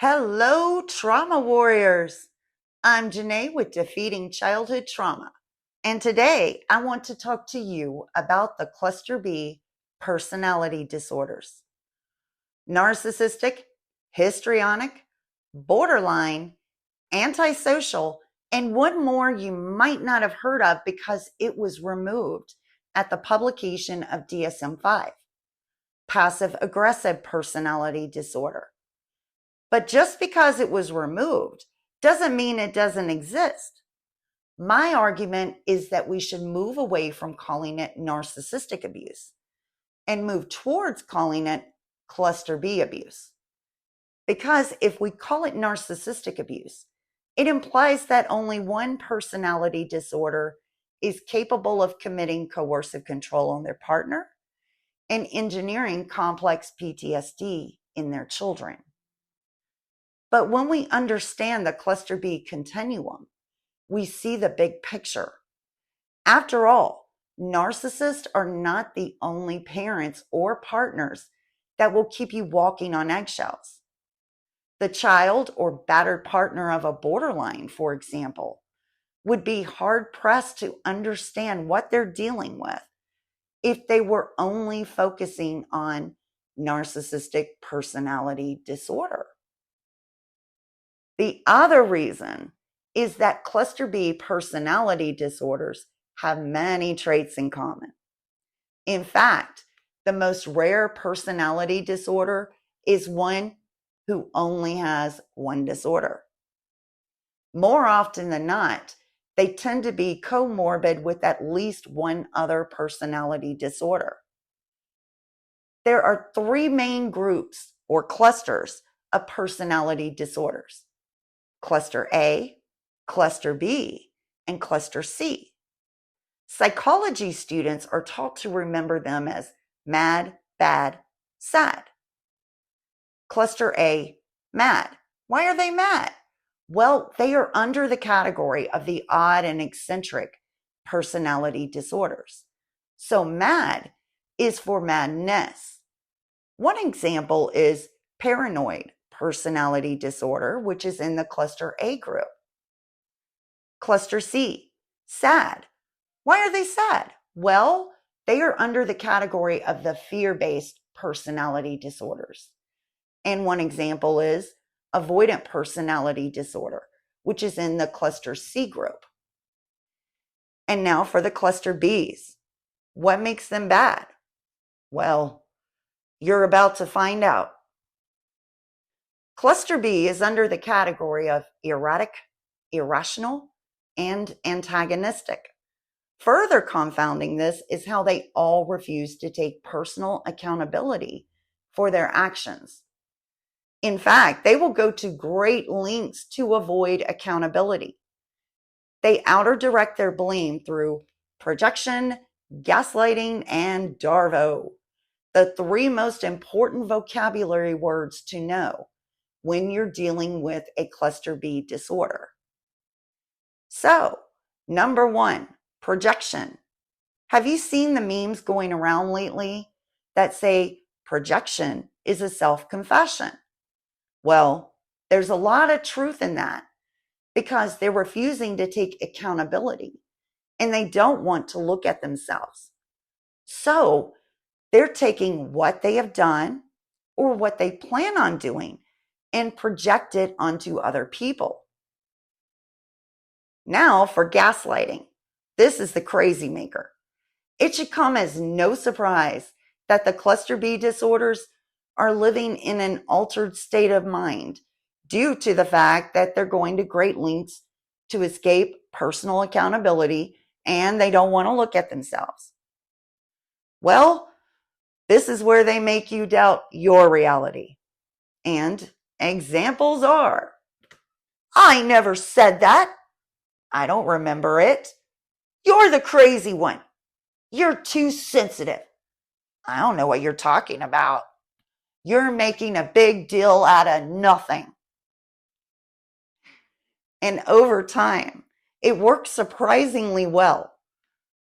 Hello, trauma warriors. I'm Janae with Defeating Childhood Trauma. And today I want to talk to you about the cluster B personality disorders: narcissistic, histrionic, borderline, antisocial, and one more you might not have heard of because it was removed at the publication of DSM-5, passive aggressive personality disorder. But just because it was removed doesn't mean it doesn't exist. My argument is that we should move away from calling it narcissistic abuse and move towards calling it cluster B abuse. Because if we call it narcissistic abuse, it implies that only one personality disorder is capable of committing coercive control on their partner and engineering complex PTSD in their children. But when we understand the cluster B continuum, we see the big picture. After all, narcissists are not the only parents or partners that will keep you walking on eggshells. The child or battered partner of a borderline, for example, would be hard-pressed to understand what they're dealing with if they were only focusing on narcissistic personality disorder. The other reason is that cluster B personality disorders have many traits in common. In fact, the most rare personality disorder is one who only has one disorder. More often than not, they tend to be comorbid with at least one other personality disorder. There are three main groups or clusters of personality disorders: Cluster A, Cluster B, and Cluster C. Psychology students are taught to remember them as mad, bad, sad. Cluster A, mad. Why are they mad? Well, they are under the category of the odd and eccentric personality disorders. So mad is for madness. One example is paranoid personality disorder, which is in the Cluster A group. Cluster C, sad. Why are they sad? Well, they are under the category of the fear-based personality disorders. And one example is avoidant personality disorder, which is in the Cluster C group. And now for the Cluster Bs. What makes them bad? Well, you're about to find out. Cluster B is under the category of erratic, irrational, and antagonistic. Further confounding this is how they all refuse to take personal accountability for their actions. In fact, they will go to great lengths to avoid accountability. They outer direct their blame through projection, gaslighting, and DARVO, the three most important vocabulary words to know when you're dealing with a Cluster B disorder. So, number one, projection. Have you seen the memes going around lately that say projection is a self-confession? Well, there's a lot of truth in that because they're refusing to take accountability and they don't want to look at themselves. So they're taking what they have done or what they plan on doing and project it onto other people. Now for gaslighting. This is the crazy maker. It should come as no surprise that the Cluster B disorders are living in an altered state of mind due to the fact that they're going to great lengths to escape personal accountability and they don't want to look at themselves. Well, this is where they make you doubt your reality. And examples are, I never said that. I don't remember it. You're the crazy one. You're too sensitive. I don't know what you're talking about. You're making a big deal out of nothing. And over time, it works surprisingly well.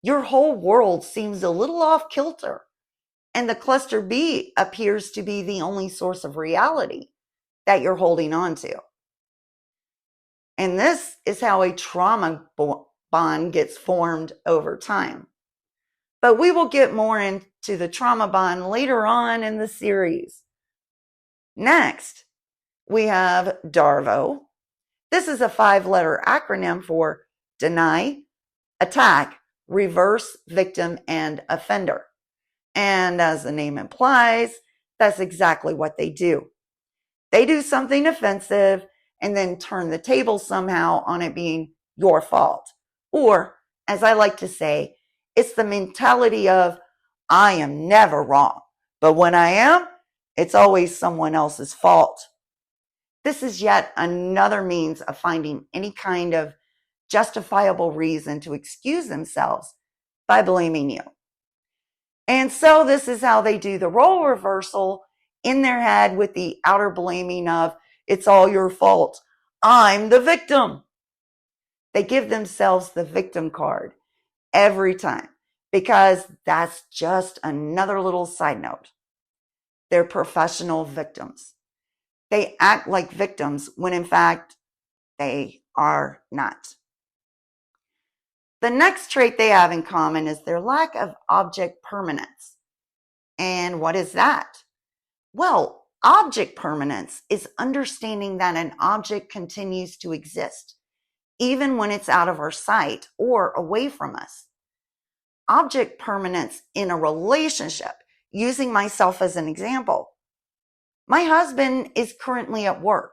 Your whole world seems a little off kilter, and the Cluster B appears to be the only source of reality that you're holding on to. And this is how a trauma bond gets formed over time. But we will get more into the trauma bond later on in the series. Next, we have DARVO. This is a 5-letter acronym for deny, attack, reverse, victim, and offender. And as the name implies, that's exactly what they do. They do something offensive and then turn the table somehow on it being your fault. Or, as I like to say, it's the mentality of, I am never wrong, but when I am, it's always someone else's fault. This is yet another means of finding any kind of justifiable reason to excuse themselves by blaming you. And so this is how they do the role reversal in their head with the outer blaming of, it's all your fault. I'm the victim. They give themselves the victim card every time because that's just another little side note. They're professional victims. They act like victims when in fact they are not. The next trait they have in common is their lack of object permanence. And what is that? Well, object permanence is understanding that an object continues to exist, even when it's out of our sight or away from us. Object permanence in a relationship, using myself as an example. My husband is currently at work,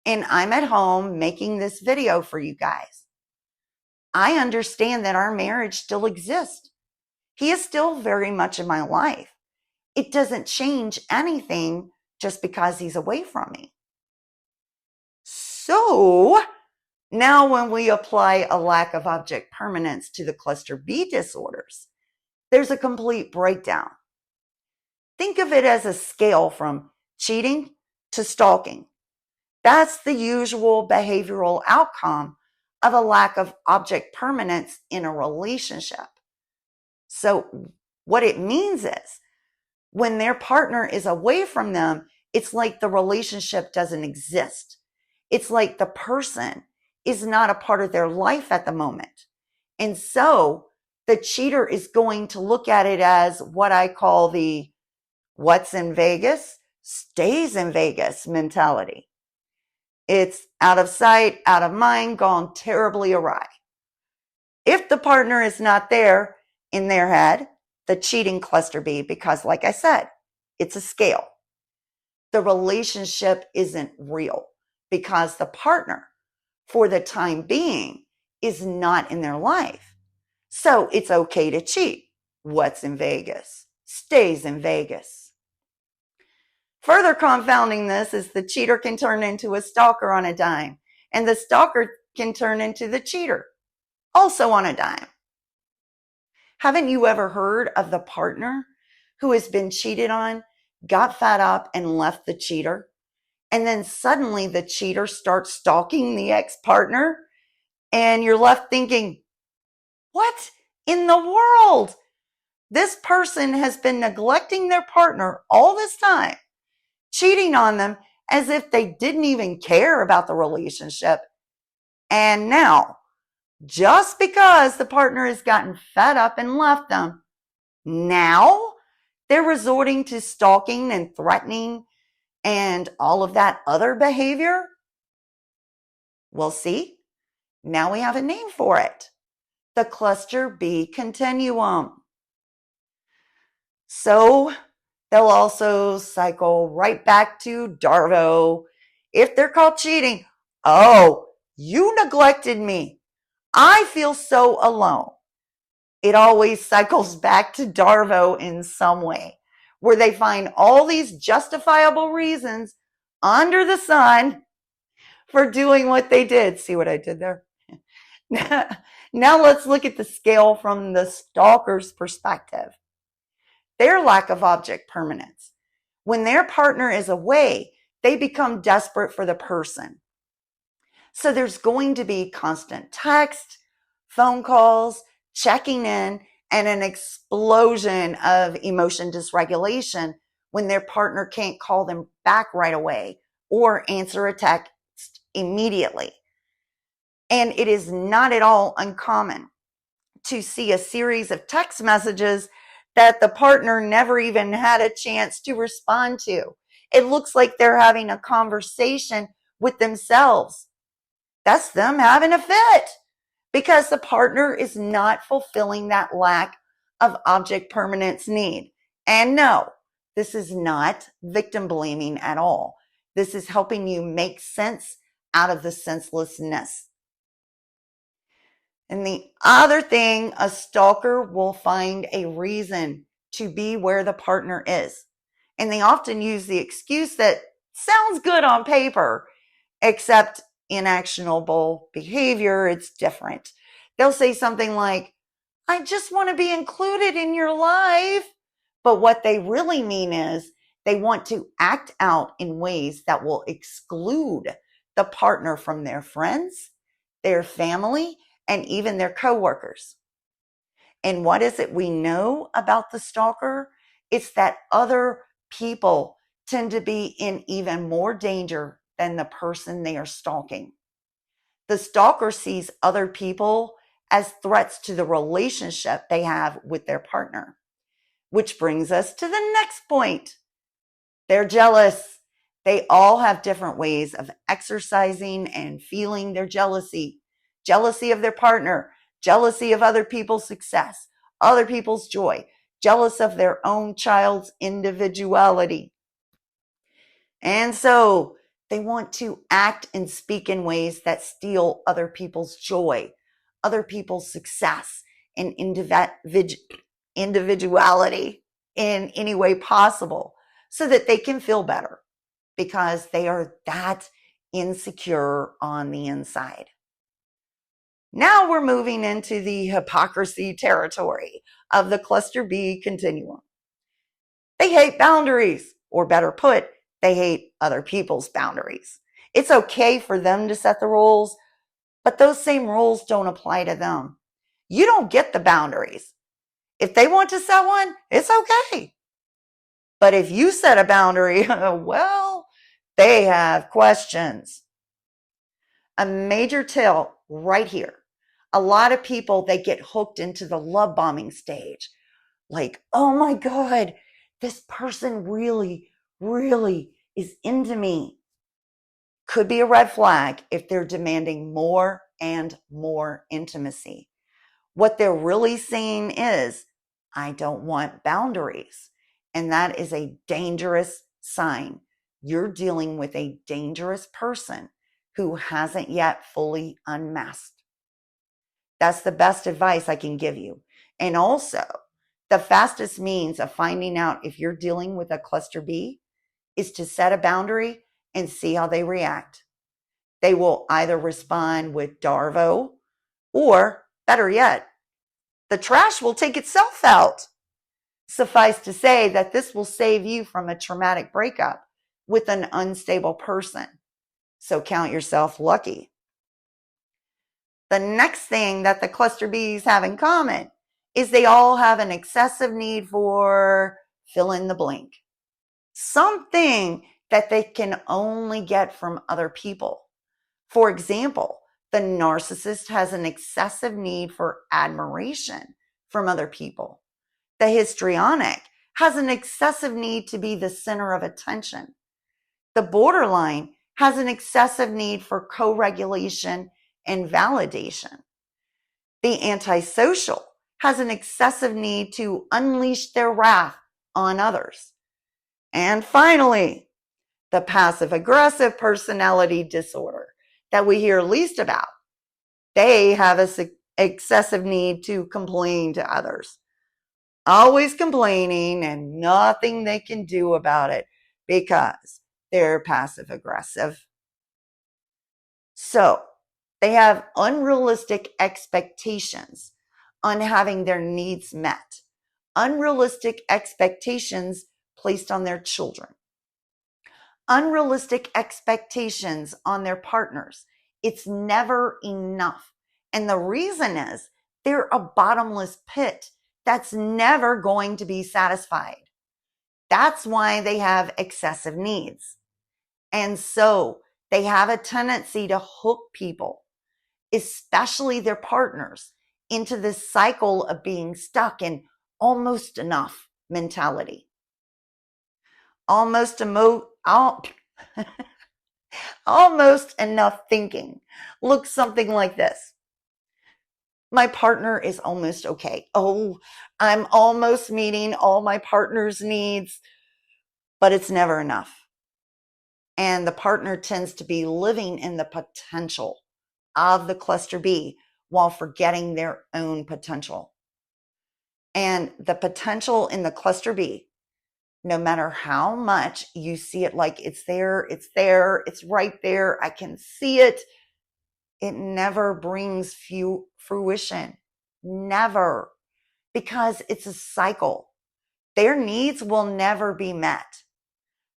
and I'm at home making this video for you guys. I understand that our marriage still exists. He is still very much in my life. It doesn't change anything just because he's away from me. So now when we apply a lack of object permanence to the cluster B disorders, there's a complete breakdown. Think of it as a scale from cheating to stalking. That's the usual behavioral outcome of a lack of object permanence in a relationship. So what it means is when their partner is away from them, it's like the relationship doesn't exist. It's like the person is not a part of their life at the moment. And so the cheater is going to look at it as what I call the what's in Vegas stays in Vegas mentality. It's out of sight, out of mind, gone terribly awry. If the partner is not there in their head, the cheating cluster B, because like I said, it's a scale. The relationship isn't real because the partner, for the time being, is not in their life. So it's okay to cheat. What's in Vegas stays in Vegas. Further confounding this is the cheater can turn into a stalker on a dime, and the stalker can turn into the cheater, also on a dime. Haven't you ever heard of the partner who has been cheated on, got fed up, and left the cheater? And then suddenly the cheater starts stalking the ex-partner, and you're left thinking, what in the world? This person has been neglecting their partner all this time, cheating on them as if they didn't even care about the relationship. And now, just because the partner has gotten fed up and left them, now they're resorting to stalking and threatening and all of that other behavior? Well, see, now we have a name for it. The cluster B continuum. So they'll also cycle right back to DARVO. If they're caught cheating, oh, you neglected me. I feel so alone. It always cycles back to DARVO in some way, where they find all these justifiable reasons under the sun for doing what they did. See what I did there? Now let's look at the scale from the stalker's perspective. Their lack of object permanence. When their partner is away, they become desperate for the person. So there's going to be constant text, phone calls, checking in, and an explosion of emotion dysregulation when their partner can't call them back right away or answer a text immediately. And it is not at all uncommon to see a series of text messages that the partner never even had a chance to respond to. It looks like they're having a conversation with themselves. That's them having a fit because the partner is not fulfilling that lack of object permanence need. And no, this is not victim blaming at all. This is helping you make sense out of the senselessness. And the other thing, a stalker will find a reason to be where the partner is. And they often use the excuse that sounds good on paper, except in actionable behavior, it's different. They'll say something like, I just want to be included in your life. But what they really mean is they want to act out in ways that will exclude the partner from their friends, their family, and even their coworkers. And what is it we know about the stalker? It's that other people tend to be in even more danger than the person they are stalking. The stalker sees other people as threats to the relationship they have with their partner. Which brings us to the next point. They're jealous. They all have different ways of exercising and feeling their jealousy. Jealousy of their partner, jealousy of other people's success, other people's joy, jealous of their own child's individuality. And so they want to act and speak in ways that steal other people's joy, other people's success, and individuality in any way possible so that they can feel better because they are that insecure on the inside. Now we're moving into the hypocrisy territory of the cluster B continuum. They hate boundaries, or better put, they hate other people's boundaries. It's okay for them to set the rules, but those same rules don't apply to them. You don't get the boundaries. If they want to set one, it's okay. But if you set a boundary, well, they have questions. A major tell right here. A lot of people, they get hooked into the love bombing stage. Like, oh my God, this person really, really is into me. Could be a red flag if they're demanding more and more intimacy. What they're really saying is, I don't want boundaries. And that is a dangerous sign. You're dealing with a dangerous person who hasn't yet fully unmasked. That's the best advice I can give you. And also, the fastest means of finding out if you're dealing with a cluster B is to set a boundary and see how they react. They will either respond with DARVO or, better yet, the trash will take itself out. Suffice to say that this will save you from a traumatic breakup with an unstable person. So count yourself lucky. The next thing that the cluster Bs have in common is they all have an excessive need for fill in the blank. Something that they can only get from other people. For example, the narcissist has an excessive need for admiration from other people. The histrionic has an excessive need to be the center of attention. The borderline has an excessive need for co-regulation and validation. The antisocial has an excessive need to unleash their wrath on others. And finally, the passive-aggressive personality disorder that we hear least about. They have an excessive need to complain to others. Always complaining and nothing they can do about it because they're passive-aggressive. So, they have unrealistic expectations on having their needs met. Unrealistic expectations placed on their children. Unrealistic expectations on their partners. It's never enough. And the reason is they're a bottomless pit that's never going to be satisfied. That's why they have excessive needs. And so they have a tendency to hook people, especially their partners, into this cycle of being stuck in almost enough mentality. Almost enough thinking looks something like this. My partner is almost okay. Oh, I'm almost meeting all my partner's needs, but it's never enough. And the partner tends to be living in the potential of the cluster B while forgetting their own potential. And the potential in the cluster B, no matter how much you see it like it's there, it's right there, I can see it, it never brings fruition. Never. Because it's a cycle. Their needs will never be met.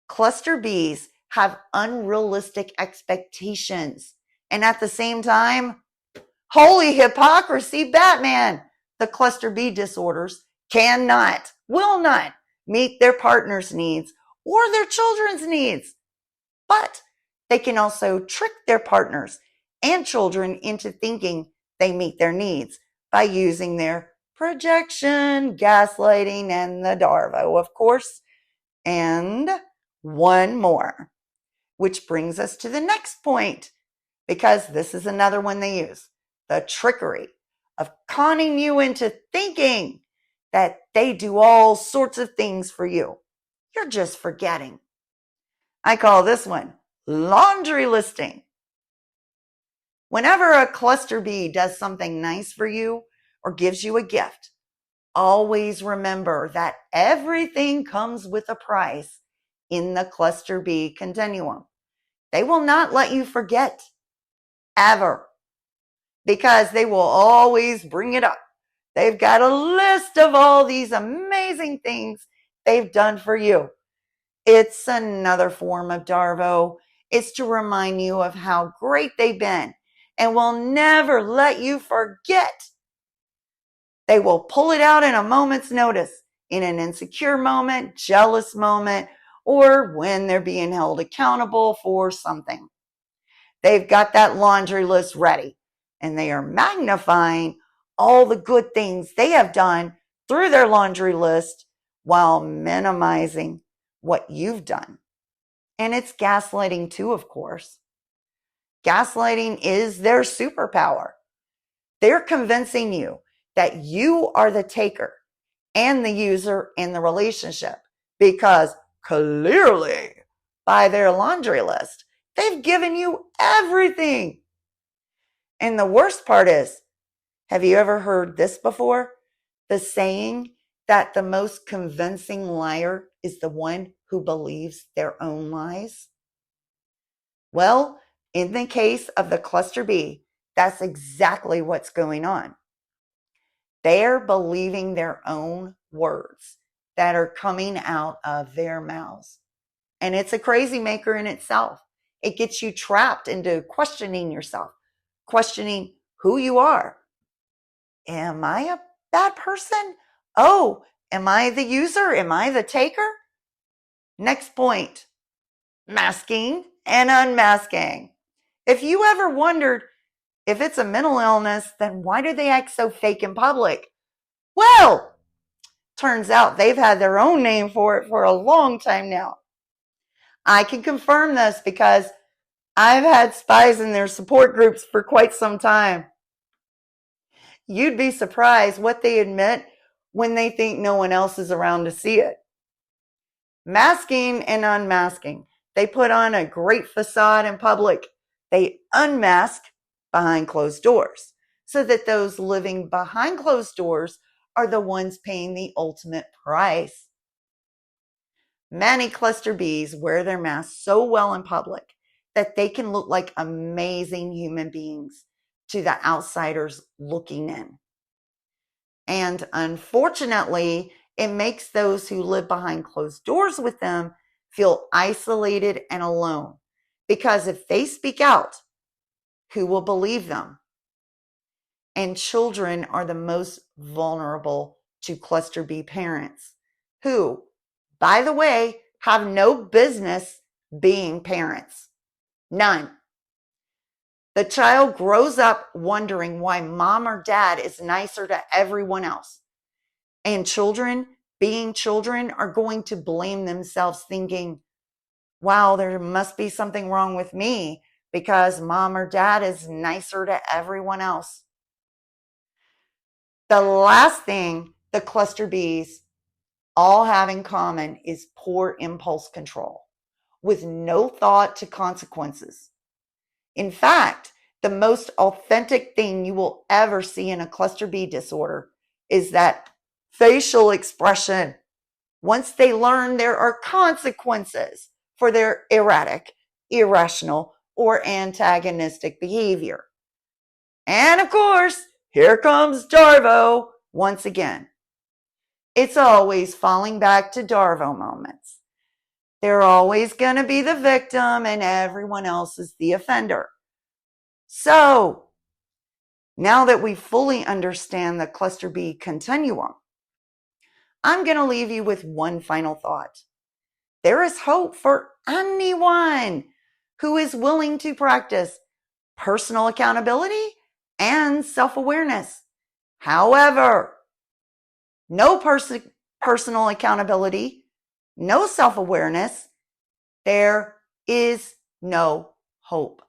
Cluster Bs have unrealistic expectations. And at the same time, holy hypocrisy, Batman! The cluster B disorders cannot, will not meet their partner's needs or their children's needs. But they can also trick their partners and children into thinking they meet their needs by using their projection, gaslighting, and the DARVO, of course, and one more, which brings us to the next point, because this is another one they use, the trickery of conning you into thinking that they do all sorts of things for you. You're just forgetting. I call this one laundry listing. Whenever a cluster B does something nice for you or gives you a gift, always remember that everything comes with a price in the cluster B continuum. They will not let you forget, ever, because they will always bring it up. They've got a list of all these amazing things they've done for you. It's another form of DARVO. It's to remind you of how great they've been and will never let you forget. They will pull it out in a moment's notice, in an insecure moment, jealous moment, or when they're being held accountable for something. They've got that laundry list ready, and they are magnifying all the good things they have done through their laundry list while minimizing what you've done. And it's gaslighting too, of course. Gaslighting is their superpower. They're convincing you that you are the taker and the user in the relationship because clearly, by their laundry list, they've given you everything. And the worst part is, have you ever heard this before? The saying that the most convincing liar is the one who believes their own lies. Well, in the case of the cluster B, that's exactly what's going on. They're believing their own words that are coming out of their mouths. And it's a crazy maker in itself. It gets you trapped into questioning yourself, questioning who you are. Am I a bad person? Oh, am I the user? Am I the taker? Next point, masking and unmasking. If you ever wondered if it's a mental illness, then why do they act so fake in public? Well, turns out they've had their own name for it for a long time now. I can confirm this because I've had spies in their support groups for quite some time. You'd be surprised what they admit when they think no one else is around to see it. Masking and unmasking. They put on a great facade in public. They unmask behind closed doors so that those living behind closed doors are the ones paying the ultimate price. Many cluster Bs wear their masks so well in public that they can look like amazing human beings to the outsiders looking in. And unfortunately, it makes those who live behind closed doors with them feel isolated and alone. Because if they speak out, who will believe them? And children are the most vulnerable to cluster B parents, who, by the way, have no business being parents. None. The child grows up wondering why mom or dad is nicer to everyone else. And children, being children, are going to blame themselves thinking, wow, there must be something wrong with me because mom or dad is nicer to everyone else. The last thing the cluster Bs all have in common is poor impulse control with no thought to consequences. In fact, the most authentic thing you will ever see in a cluster B disorder is that facial expression. Once they learn there are consequences for their erratic, irrational, or antagonistic behavior. And of course, here comes DARVO once again. It's always falling back to DARVO moments. They're always going to be the victim and everyone else is the offender. So, now that we fully understand the cluster B continuum, I'm going to leave you with one final thought. There is hope for anyone who is willing to practice personal accountability and self-awareness. However, no personal accountability, no self-awareness, there is no hope.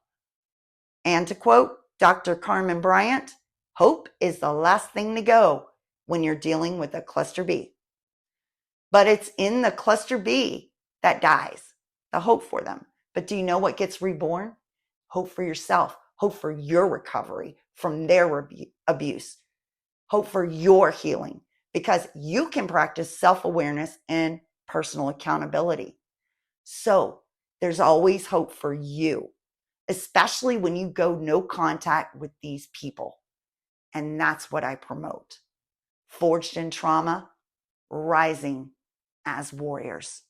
And to quote Dr. Carmen Bryant, hope is the last thing to go when you're dealing with a cluster B. But it's in the cluster B that dies, the hope for them. But do you know what gets reborn? Hope for yourself, hope for your recovery from their abuse, hope for your healing, because you can practice self-awareness and personal accountability. So there's always hope for you, especially when you go no contact with these people. And that's what I promote. Forged in trauma, rising as warriors.